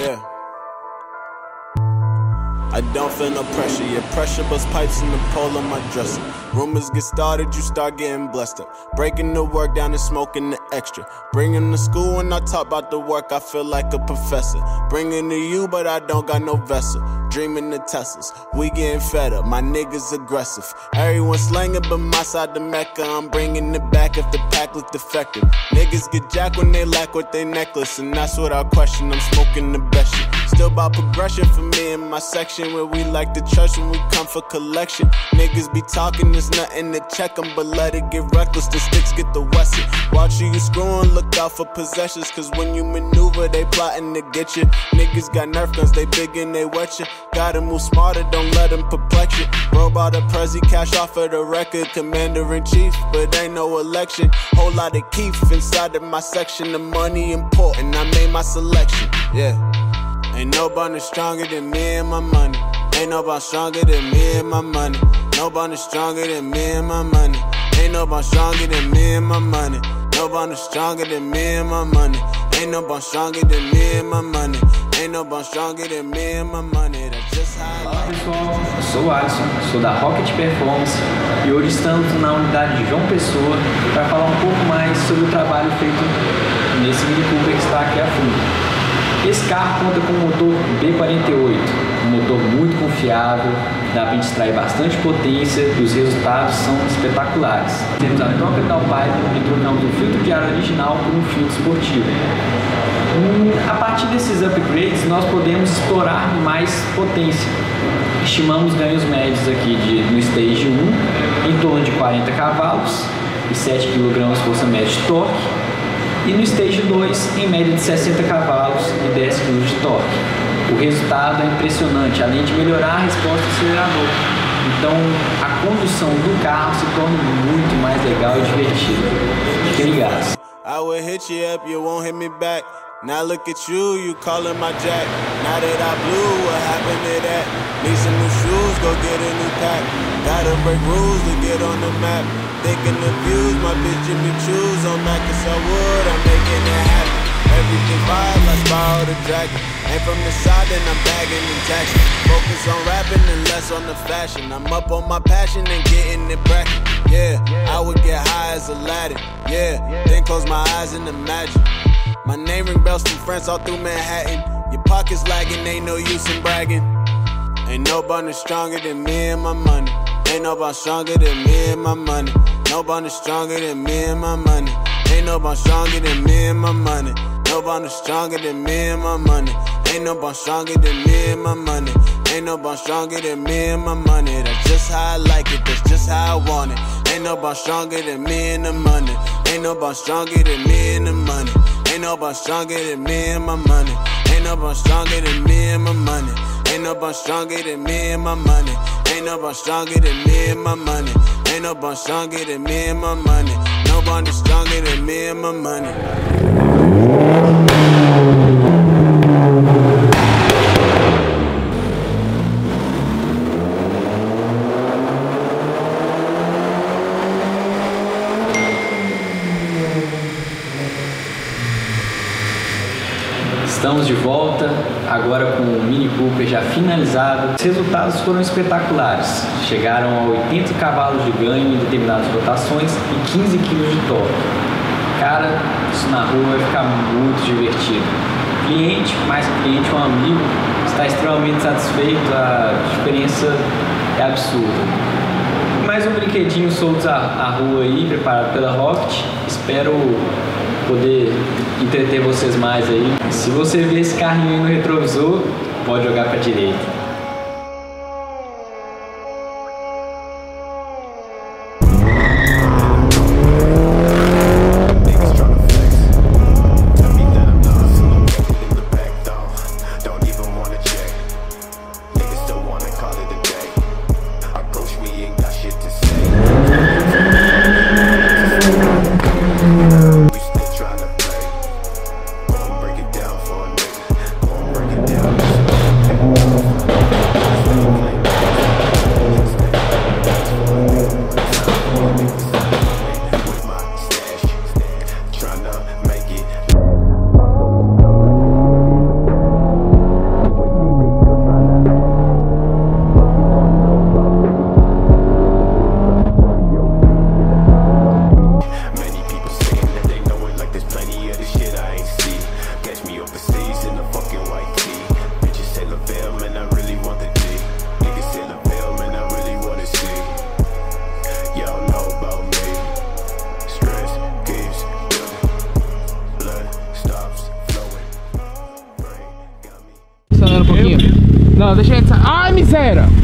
Yeah. I don't feel no pressure, yeah, pressure bust pipes in the pole of my dresser. Rumors get started, you start getting blessed up. Breaking the work down and smoking the extra. Bringing to school when I talk about the work, I feel like a professor. Bringing to you, but I don't got no vessel. Dreaming the Teslas, we getting fed up, my niggas aggressive. Everyone slanging, but my side the Mecca, I'm bringing it back if the pack look defective. Niggas get jacked when they lack with they necklace, and that's what I question, I'm smoking the best shit. Still about progression for me and my section, where we like the church when we come for collection. Niggas be talking, there's nothing to check them, but let it get reckless, the sticks get the wesson. Watch you screwing, look out for possessions, cause when you maneuver, they plotting to get you. Niggas got Nerf guns, they big and they wet you. Gotta move smarter, don't let them perplex you. Robot a Prezi, cash off of the record, commander-in-chief, but ain't no election. Whole lot of keef inside of my section, the money important, I made my selection, yeah. Ain't nobody stronger than me and my money. Ain't nobody stronger than me and my money. Nobody stronger than me and my money. Ain't nobody stronger than me and my money. Nobody stronger than me and my money. Ain't nobody stronger than me and my money. Ain't nobody stronger than me and my money. That's just how I like. Olá pessoal, eu sou o Alisson, sou da Rocket Performance e hoje estamos na unidade de João Pessoa para falar um pouco mais sobre o trabalho feito nesse Mini Cooper que está aqui à fundo. Esse carro conta com um motor B48, um motor muito confiável, dá para extrair bastante potência e os resultados são espetaculares. Temos a troca de tailpipe e trocamos o filtro de ar original por um filtro esportivo. A partir desses upgrades nós podemos explorar mais potência. Estimamos ganhos médios aqui no Stage 1 em torno de 40 cavalos e 7 kg força média de torque. E no Stage 2, em média de 60 cavalos e 10 kg de torque. O resultado é impressionante, além de melhorar a resposta do acelerador. Então, a condução do carro se torna muito mais legal e divertida. Fiquem ligados. I would hit you up, you won't hit me back. Now look at you, you calling my jack. Now that I blew, what happened to that? Need some new shoes, go get a new pack. Gotta break rules to get on the map. Thinking the views, my bitch Jimmy choose. On Mac and Wood, I'm making it happen. Everything vibe, I borrow the dragon. Ain't from the side, then I'm bagging and taxing. Focus on rapping and less on the fashion. I'm up on my passion and getting it bracket. Yeah, I would get high as Aladdin. Yeah, then close my eyes and imagine. My name ring bells from friends all through Manhattan. Your pockets lagging, ain't no use in bragging. Ain't nobody stronger than me and my money. Ain't nobody stronger than me and my money. Nobody stronger than me and my money. Ain't nobody stronger than me and my money. Nobody stronger than me and my money. Ain't nobody stronger than me and my money. Ain't nobody stronger than me and my money. That's just how I like it, that's just how I want it. Ain't nobody stronger than me and the money. Ain't nobody stronger than me and the money. Ain't nobody stronger than me and my money. Ain't nobody stronger than me and my money. Ain't nobody stronger than me and my money. Ain't nobody stronger than me and my money. Ain't nobody stronger than me and my money. Nobody stronger than me and my money. Estamos de volta, agora com o Mini Cooper já finalizado. Os resultados foram espetaculares. Chegaram a 80 cavalos de ganho em determinadas rotações e 15 kg de torque. Cara, isso na rua vai ficar muito divertido. Cliente, mais cliente, um amigo, está extremamente satisfeito, a diferença é absurda. Mais um brinquedinho solto à rua aí, preparado pela Rocket. Espero poder entreter vocês mais aí. Se você vê esse carrinho aí no retrovisor, pode jogar para a direita. Não, deixa ele sair. Ai, miséria!